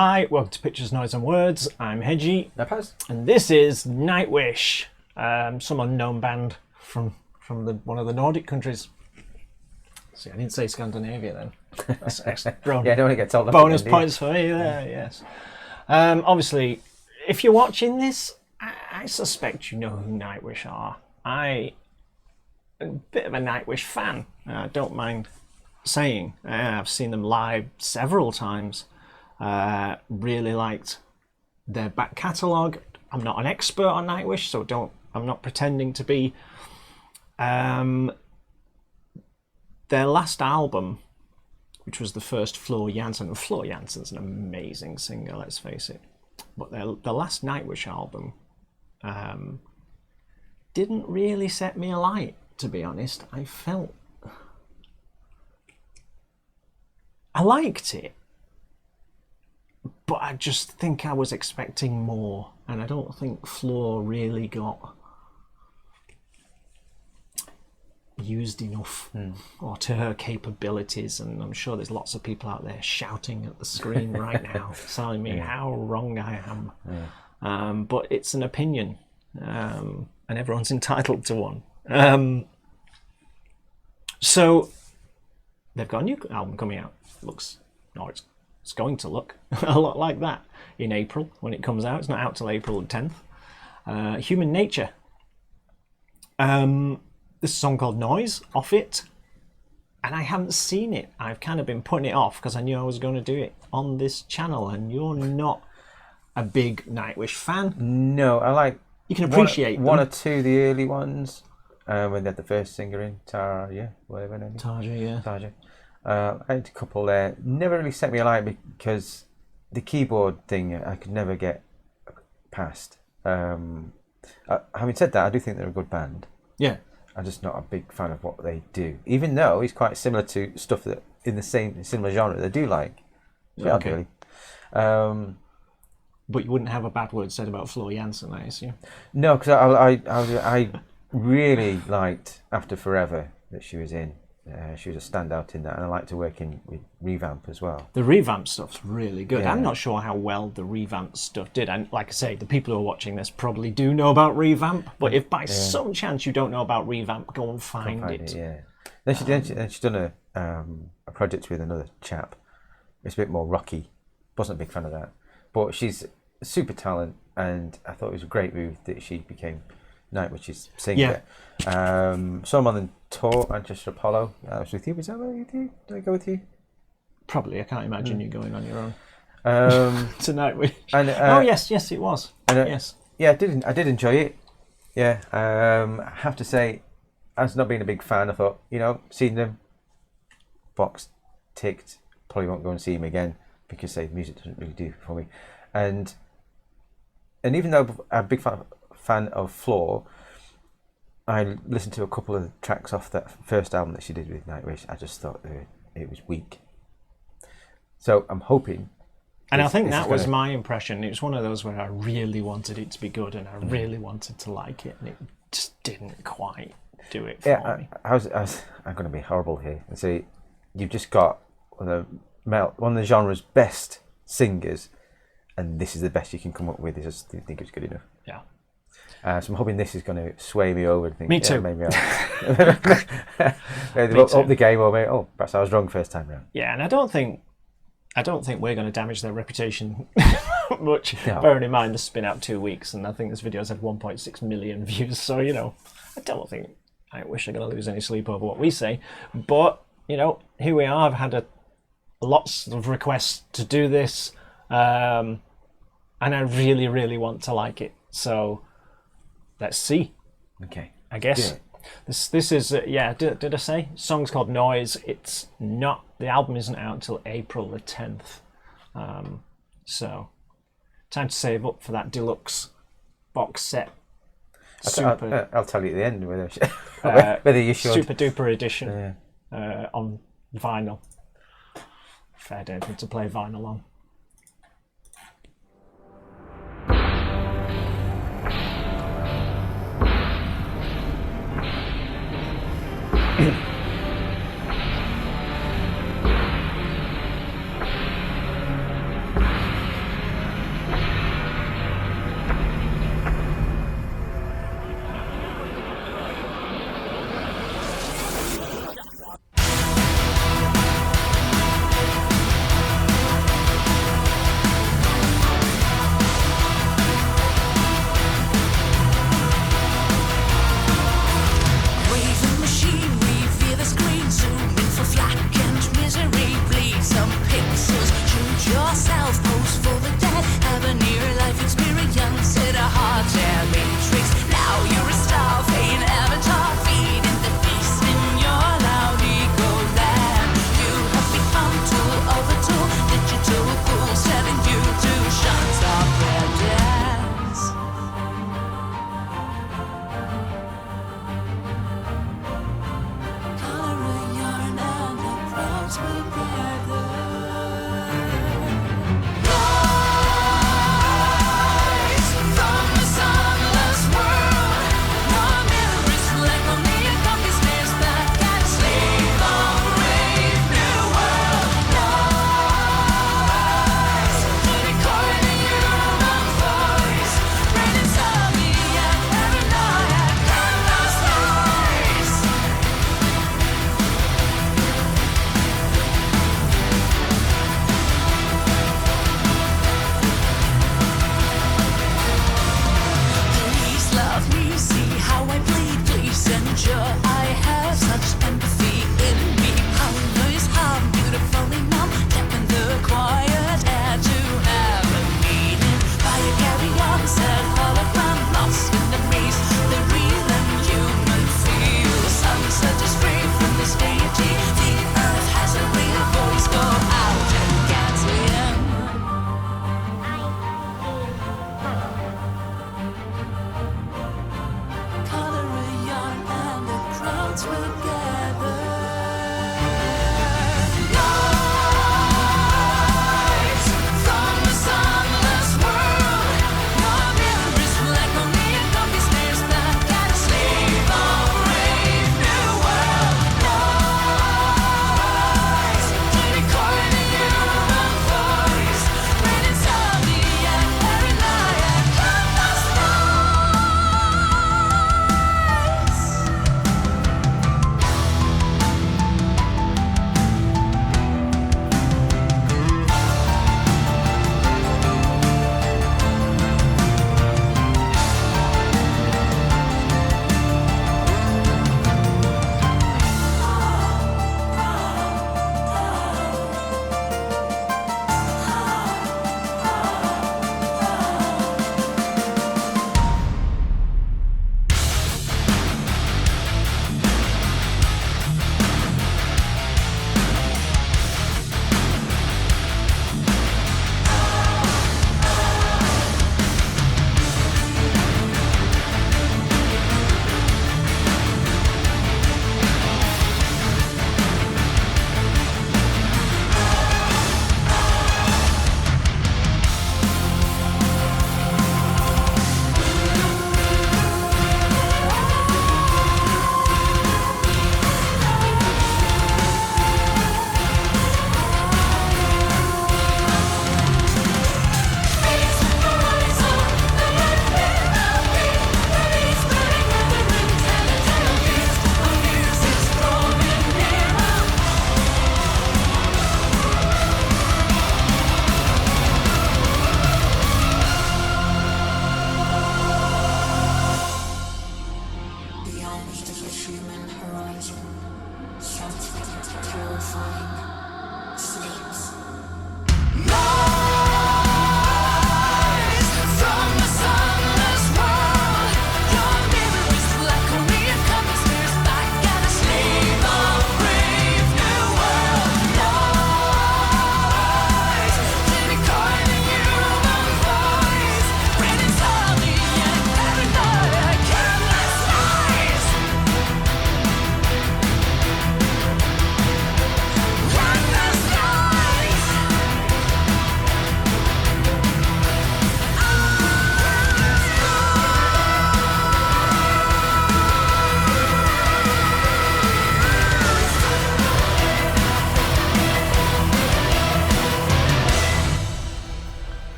Hi, welcome to Pictures, Noise and Words. I'm Hedgy. Paz. And this is NIGHTWISH, some unknown band from one of the Nordic countries. See, I didn't say Scandinavia then. That's extra. Yeah, I don't want to get told. Bonus points for me there, yes. Obviously, if you're watching this, I suspect you know who NIGHTWISH are. I'm a bit of a NIGHTWISH fan. I don't mind saying. I've seen them live several times. Really liked their back catalogue. I'm not an expert on NIGHTWISH, so I'm not pretending to be. Their last album, which was the first Floor Jansen. Floor Jansen's an amazing singer, let's face it. But the last NIGHTWISH album didn't really set me alight, to be honest. I liked it, but I just think I was expecting more, and I don't think Floor really got used enough or to her capabilities, and I'm sure there's lots of people out there shouting at the screen right now telling me how wrong I am. But it's an opinion, and everyone's entitled to one. So they've got a new album coming out. It's going to look a lot like that in April when it comes out. It's not out till April 10th. Human Nature. This song called Noise, off it, and I haven't seen it. I've kind of been putting it off because I knew I was going to do it on this channel, and you're not a big NIGHTWISH fan. No, I like. You can appreciate one or two of the early ones when they had the first singer in Tarja, whatever her name is. Tarja, yeah. Tarja. I had a couple there. Never really set me alight because the keyboard thing I could never get past. Having said that, I do think they're a good band. Yeah. I'm just not a big fan of what they do, even though it's quite similar to stuff that in the similar genre they do like. Okay. Really. But you wouldn't have a bad word said about Floor Jansen, I assume. No, because I really liked After Forever that she was in. She was a standout in that, and I like to work with Revamp as well. The Revamp stuff's really good. Yeah. I'm not sure how well the Revamp stuff did. And like I say, the people who are watching this probably do know about Revamp. But if by some chance you don't know about Revamp, go and find it. Yeah. Then she's done a project with another chap. It's a bit more rocky. Wasn't a big fan of that, but she's a super talent, and I thought it was a great move that she became NIGHTWISH's singer. Yeah. So I'm on the tour, Manchester Apollo. I was with you. Was that with you? Did I go with you? Probably. I can't imagine you going on your own. To NIGHTWISH. And, oh yes, it was. And, yes. Yeah, I did enjoy it. Yeah. I have to say, as not being a big fan, I thought, seeing them, box ticked. Probably won't go and see him again because music doesn't really do it for me. And even though I'm a big fan of Floor, I listened to a couple of tracks off that first album that she did with NIGHTWISH. I just thought it was weak. So I'm hoping. And I think that was my impression. It was one of those where I really wanted it to be good and I really wanted to like it, and it just didn't quite do it for me. I'm going to be horrible here and say you've just got one of the genre's best singers, and this is the best you can come up with. I just didn't think it was good enough. Yeah. So I'm hoping this is going to sway me over. And think, me too. Maybe up the game, or maybe perhaps I was wrong first time round. Yeah, and I don't think we're going to damage their reputation much. No. Bearing in mind this has been out 2 weeks, and I think this video's had 1.6 million views. So I don't think NIGHTWISH are going to lose any sleep over what we say. But here we are. I've had lots of requests to do this, and I really, really want to like it. So. Let's see. Okay. I guess this is Did I say? Song's called Noise. It's not. The album isn't out until April the 10th. So time to save up for that deluxe box set. I'll tell you at the end whether you should. Super duper edition on vinyl. Fair day to play vinyl on.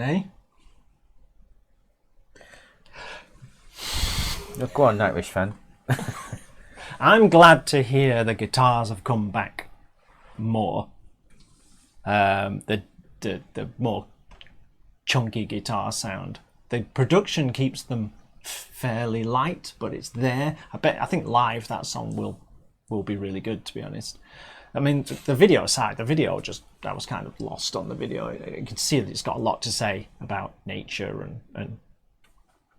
Eh? Go on, Nightwish fan. I'm glad to hear the guitars have come back more. The more chunky guitar sound the production keeps them fairly light, but it's there. I think live that song will be really good, to be honest. I mean, the video aside, I was kind of lost on the video. You can see that it's got a lot to say about nature and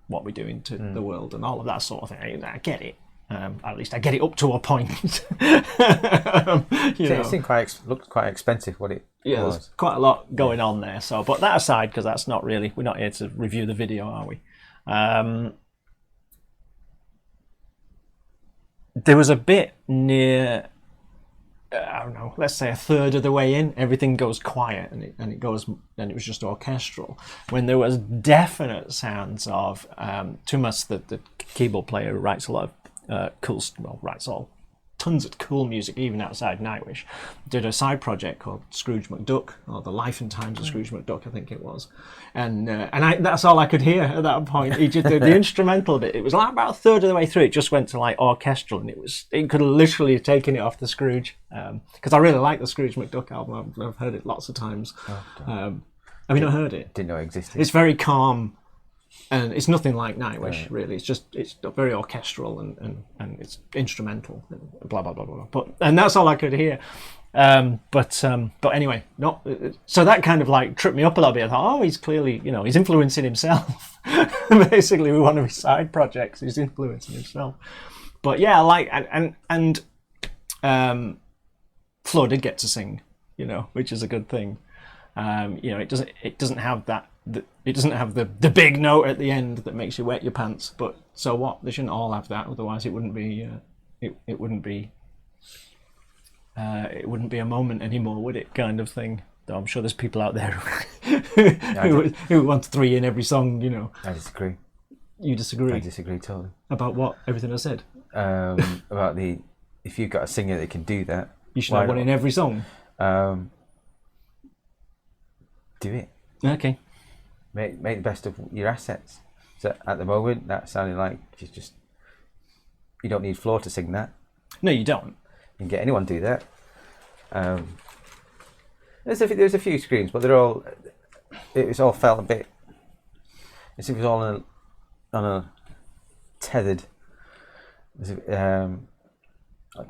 what we're doing to the world and all of that sort of thing. I get it. At least I get it up to a point. It seemed looked quite expensive. What it was. There's quite a lot going on there. So, but that aside, because that's not really, we're not here to review the video, are we? There was a bit near, I don't know, let's say a third of the way in, everything goes quiet and it was just orchestral. When there was definite sounds of Tumas, the keyboard player who writes a lot of writes tons of cool music, even outside Nightwish, did a side project called Scrooge McDuck, or The Life and Times of Scrooge McDuck, I think it was. And that's all I could hear at that point. He did the instrumental bit. It was like about a third of the way through. It just went to like orchestral, and it could have literally taken it off the Scrooge. Because I really like the Scrooge McDuck album. I've heard it lots of times. Have you not heard it? Didn't know it existed. It's very calm. And it's nothing like Nightwish, really. It's very orchestral and it's instrumental, blah blah blah blah. And that's all I could hear. But anyway, so that kind of like tripped me up a little bit. I thought, he's clearly, he's influencing himself. Basically, with one of his side projects, he's influencing himself. But yeah, and Flo did get to sing, which is a good thing. It doesn't have that. It doesn't have the big note at the end that makes you wet your pants. But so what? They shouldn't all have that. Otherwise, it wouldn't be. It wouldn't be. It wouldn't be a moment anymore, would it? Kind of thing. Though I'm sure there's people out there who want 3 in every song. I disagree. You disagree? I disagree totally. About what? Everything I said. About if you've got a singer that can do that, you should have one in every song. Do it. Okay. Make the best of your assets. So at the moment, that sounded like you don't need Flo to sing that. No, you don't. You can get anyone to do that. There's a few screams, but it was all felt a bit. It was all on a tethered. I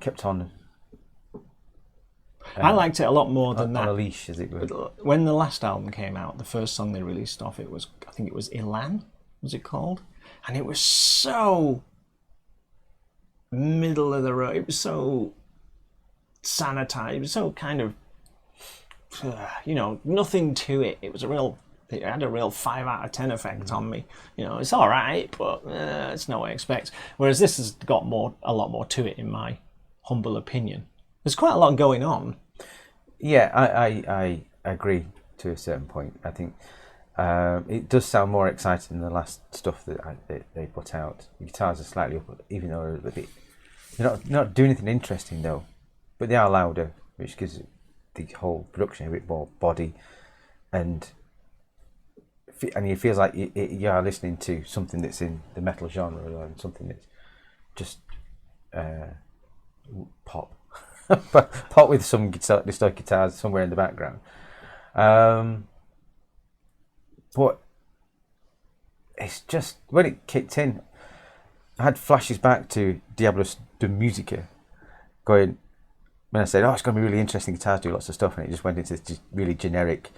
kept on. I liked it a lot more than that. On a leash, as it were. When the last album came out, the first song they released off it was, I think it was Ilan, was it called? And it was so middle of the road. It was so sanitized. It was so kind of, nothing to it. It had a real 5 out of 10 effect on me. It's all right, but it's not what I expect. Whereas this has got a lot more to it, in my humble opinion. There's quite a lot going on. Yeah, I agree to a certain point. I think it does sound more exciting than the last stuff that they put out. The guitars are slightly up, even though they're not doing anything interesting though. But they are louder, which gives the whole production a bit more body, and it feels like you are listening to something that's in the metal genre rather than something that's just pop. Pop with some distorted guitars somewhere in the background. But it's just, when it kicked in, I had flashes back to Diablos de Musica, when I said, it's going to be really interesting, guitars do lots of stuff, and it just went into this really generic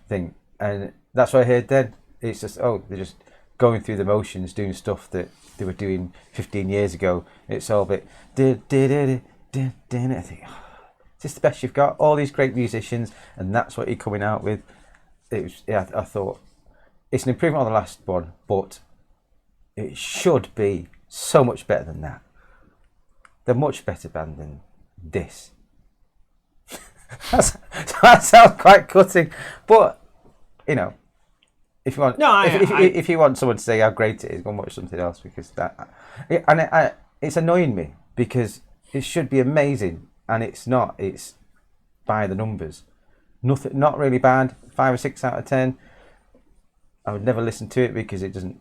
thing. And that's what I heard then. It's just, they're just going through the motions, doing stuff that they were doing 15 years ago. It's all a bit, I think, is this the best you've got? All these great musicians, and that's what you're coming out with. I thought it's an improvement on the last one, but it should be so much better than that. They're much better band than this. That sounds quite cutting, but if you want, if you want someone to say how great it is, go and watch something else, because it's annoying me, because it should be amazing, and it's not. It's by the numbers. Nothing, not really bad. 5 or 6 out of 10. I would never listen to it because it doesn't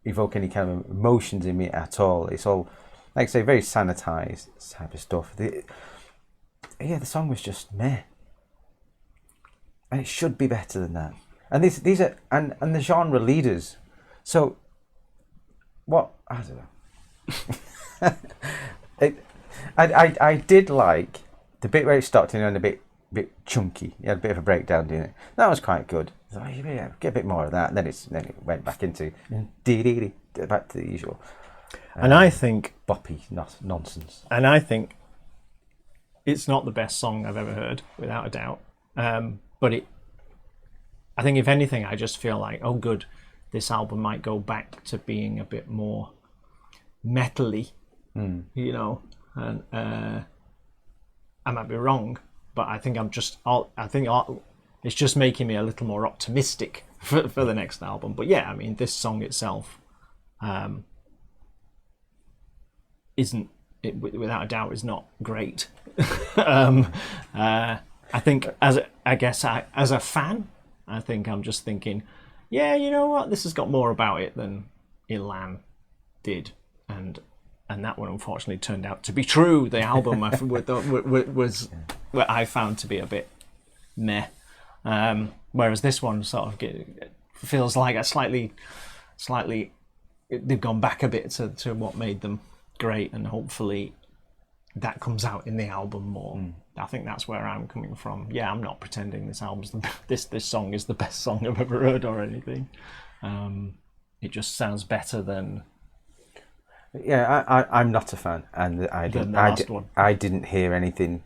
evoke any kind of emotions in me at all. It's all, like I say, very sanitized type of stuff. The song was just meh, and it should be better than that. And these are and the genre leaders. So, what I don't know. I did like the bit where it stopped and a bit chunky. You had a bit of a breakdown, didn't it? That was quite good. So, yeah, get a bit more of that. And then it went back into back to the usual. And I think boppy nonsense. And I think it's not the best song I've ever heard, without a doubt. But I think if anything, I just feel like, oh, good, this album might go back to being a bit more metally, you know. And I might be wrong, but I think it's just making me a little more optimistic for the next album. But yeah, I mean, this song itself isn't, without a doubt, is not great. I think as a fan, I think I'm just thinking, yeah, you know what, this has got more about it than Ilan did, and that one unfortunately turned out to be true. The album was what I found to be a bit meh, whereas this one sort of feels like a slightly they've gone back a bit to what made them great, and hopefully that comes out in the album more. I think that's where I'm coming from. Yeah, I'm not pretending this song is the best song I've ever heard or anything. It just sounds better than. Yeah, I'm not a fan, and I didn't hear anything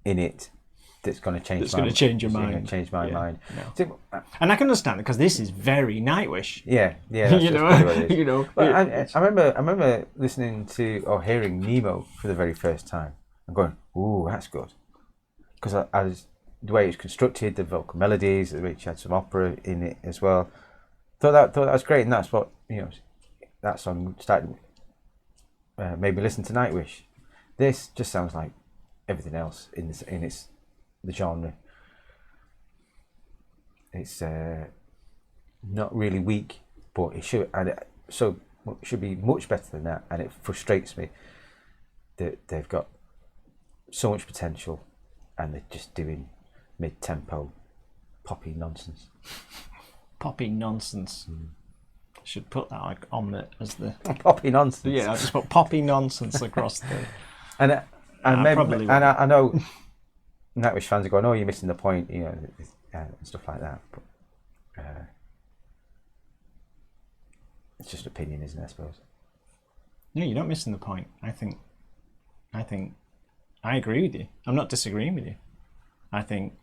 in it that's going to change. That's going to change your mind. Change my mind. No. So, and I can understand it because this is very Nightwish. Yeah. you know. But I remember listening to or hearing Nemo for the very first time and going, "Ooh, that's good," because the way it's constructed, the vocal melodies, which had some opera in it as well. Thought that was great, and that's what that song started. Made me listen to Nightwish. This just sounds like everything else in the genre. It's not really weak, but it should be much better than that. And it frustrates me that they've got so much potential and they're just doing mid-tempo poppy nonsense. Poppy nonsense. Should put that as the poppy nonsense. Yeah, I just put poppy nonsense across the. And I know Nightwish fans are going, "Oh, you're missing the point," and stuff like that. But it's just opinion, isn't it? I suppose. No, you're not missing the point. I think I agree with you. I'm not disagreeing with you. I think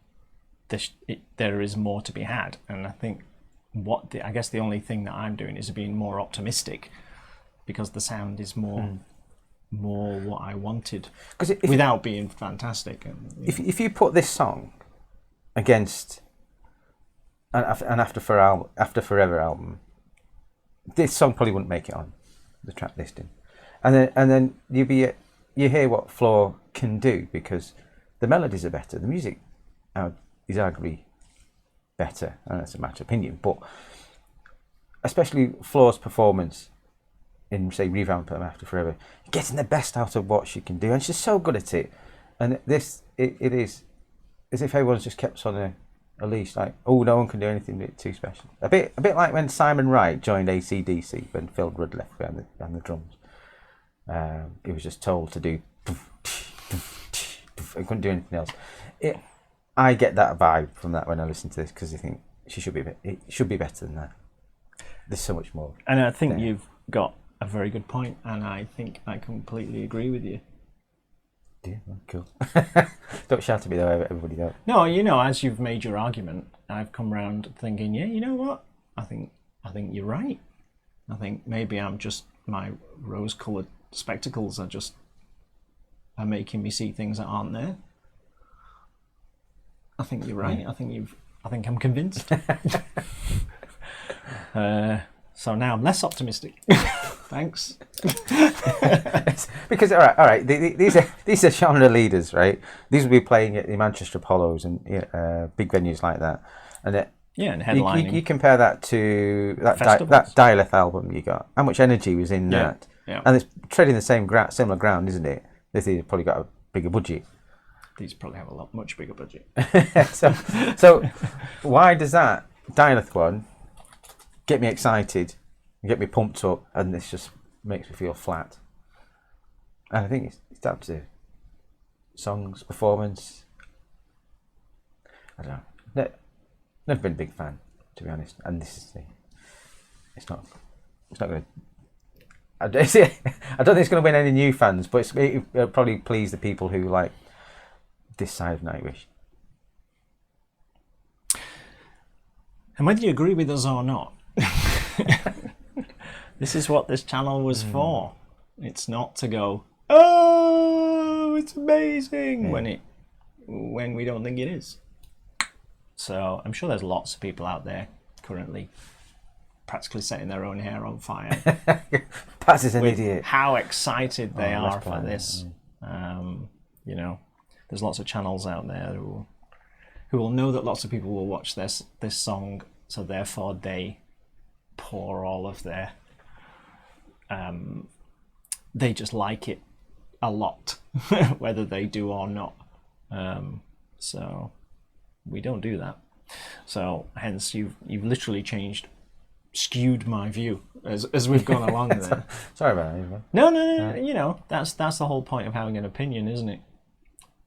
there is more to be had, and I think. I guess the only thing that I'm doing is being more optimistic, because the sound is more what I wanted, without being fantastic. If you put this song against an After Forever album, this song probably wouldn't make it on the track listing, and then you hear what Floor can do, because the melodies are better, the music is arguably better, and that's a matter of opinion, but especially Floor's performance in, say, Revamp and After Forever, getting the best out of what she can do, and she's so good at it. And this, it is as if everyone's just kept on a leash, like, oh, no one can do anything too special. A bit like when Simon Wright joined AC/DC when Phil Rudd left behind the drums. He was just told to do, he couldn't do anything else. I get that vibe from that when I listen to this, because I think it should be better than that. There's so much more. And I think you've got a very good point, and I think I completely agree with you. Yeah, cool. Don't shout at me though, everybody don't. No, as you've made your argument, I've come round thinking, yeah, you know what? I think you're right. I think maybe my rose-coloured spectacles are making me see things that aren't there. I think you're right. I think I'm convinced. So now I'm less optimistic. Thanks. Because all right. These are genre leaders, right? These will be playing at the Manchester Apollos and big venues like that, and and headlining. You compare that to that Dialith album you got. How much energy was in that? Yeah. And it's treading the similar ground, isn't it? This has probably got a bigger budget. These probably have a much bigger budget. so why does that Dialith one get me excited, get me pumped up, and this just makes me feel flat. And I think it's down to songs, performance. I don't know. Never been a big fan, to be honest. And this is it's not going to. I don't think it's going to win any new fans, but it'll probably please the people who like this side of Nightwish. And whether you agree with us or not, this is what this channel was for. It's not to go, oh, it's amazing, when we don't think it is. So I'm sure there's lots of people out there currently practically setting their own hair on fire. Paz is an idiot. How excited they are for this. You know, there's lots of channels out there who will know that lots of people will watch this song, so therefore they pour all of their they just like it a lot, whether they do or not. So we don't do that. So hence you've literally skewed my view as we've gone along there. Sorry about that. No. You know, that's the whole point of having an opinion, isn't it?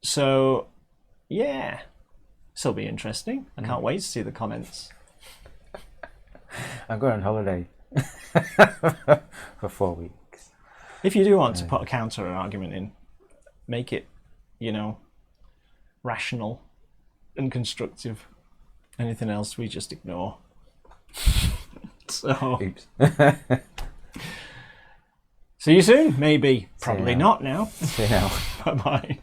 So yeah, this will be interesting. I can't wait to see the comments. I'm going on holiday for 4 weeks. If you do want to put a counter argument in, make it, you know, rational and constructive. Anything else we just ignore. So Oops. see you soon, maybe. Probably not now. See you now. Bye bye.